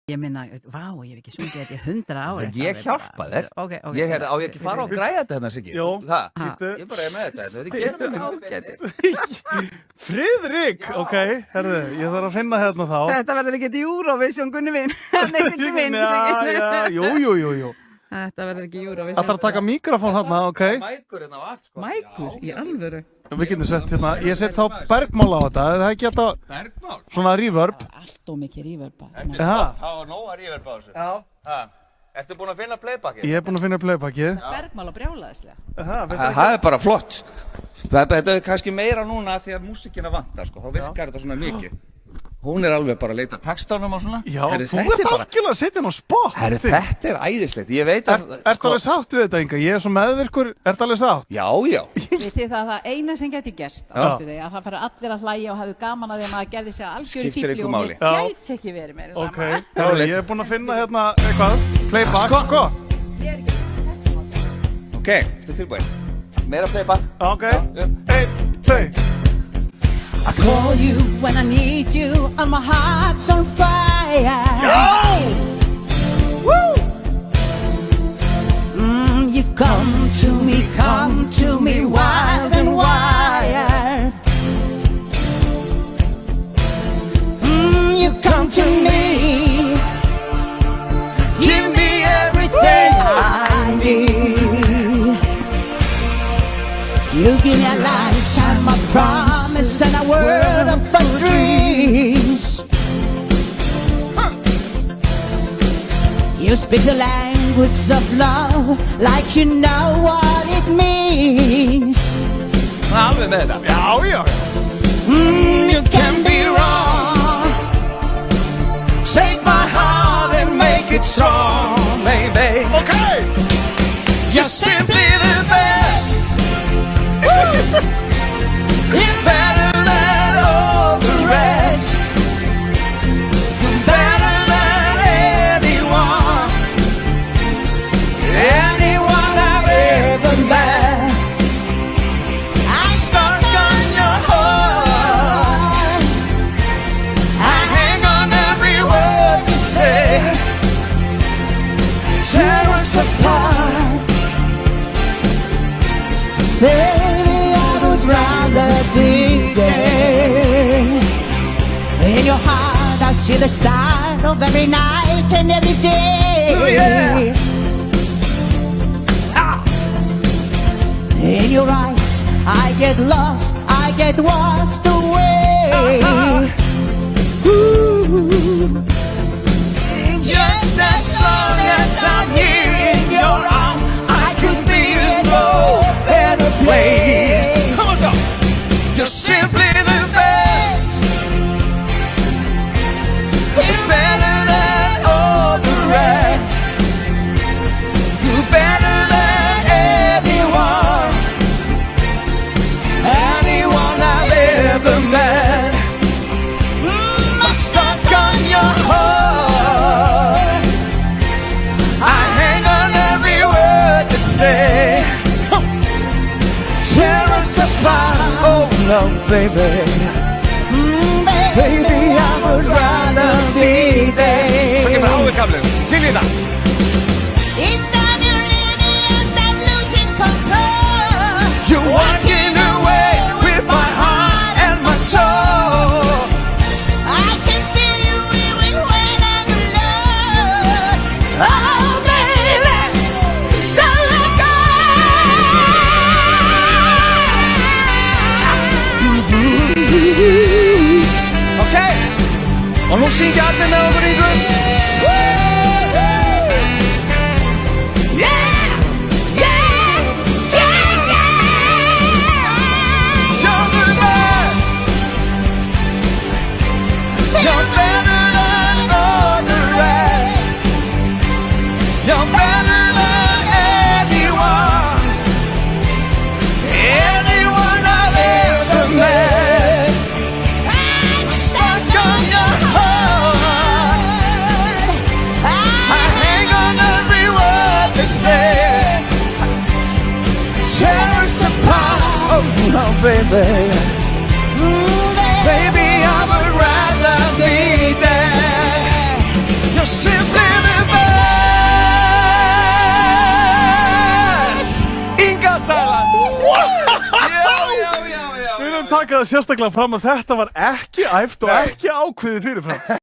Ég minna, vá, ég hef ekki sungið þetta í 100 ári. Ég hjálpa þér. Á ég ekki fara og græja þetta hérna, Siggi? Jó. Ég bara er með þetta. Þetta gerum við ágæti. Friðrik, ok, herðu, ég þarf að finna hérna þá. Þetta verður ekki Eurovision, Gunni minn. Nei, Siggi minn, Siggi. Jú. Þetta verður ekki Eurovision. Það þarf að taka mikrofón hérna, ok. Mækur hérna á allt, sko. Mækur, í alvöru. Við getum sett hérna, ég set þá bergmál á þetta, það er ekki alltaf bergmál? Svona reverb. Allt og mikið reverb. Það var nóga reverb á þessu. Já. Ertu búin að finna playbackið? Ég er búin að finna playbackið. Bergmál og brjálæðislega. Það er bara flott. Þetta er kannski meira núna því að músíkina vantar, sko. Þá virkar þetta svona mikið. Hún er alveg bara að leita textanum og svona. Já, þú ert algjörlega að setja henn á spott. Þetta er æðislegt, ég veit að... Ertu alveg sátt við þetta, Inga? Ég er svo meðvirkur, ertu alveg sátt? Já. Vitið það eina sem geti gerst, að það fara allir að hlæja og hafðu gaman að því að maður gerði sig algjöru fífli og mér gæti ekki verið meira saman. Ok, ég er búinn að finna hérna eitthvað, playback, sko. Ég er ekki Ok, þetta er tilbúin. Meira playback. Ok, 1, 2. I call you when I need you, and my heart's on fire. Woo! You come to me wild and wired. You come to me, give me everything I need. You give me a lifetime of promise and a world of dreams. You speak the language of love like you know what it means. Alveg með þetta. Já. You can be wrong. Take my heart and make it strong, baby. Okay. You're simply the best. You're better than all the rest. You're better than anyone I've ever met. I'm stuck on your heart. I hang on every word you say. Tear us apart. Baby, I would rather be there. In your heart, I see the start of every night and every day. Oh, yeah. In your eyes, I get lost, I get washed away. Ooh. Just as long as I'm here in your arms, I could be in no better place. Come on, so. You're simply the best. You're better than all the rest. You're better than anyone I've ever met. I'm stuck on your heart. I hang on every word you say. Tear us apart. Oh no, baby. Baby, I would rather be there. Svo kemur háikaflinn. Syngja þetta. It's time you leave me and I'm losing control. You're walking away with my heart and my soul. I can feel you even when I'm alone. Oh baby, don't let go. Ok. Og nú syngja allir með okkur í grunn. Oh, baby, baby, I would rather be there. You're Við erum takað sérstaklega fram að þetta var ekki æft og ekki ákveðið fyrirfram.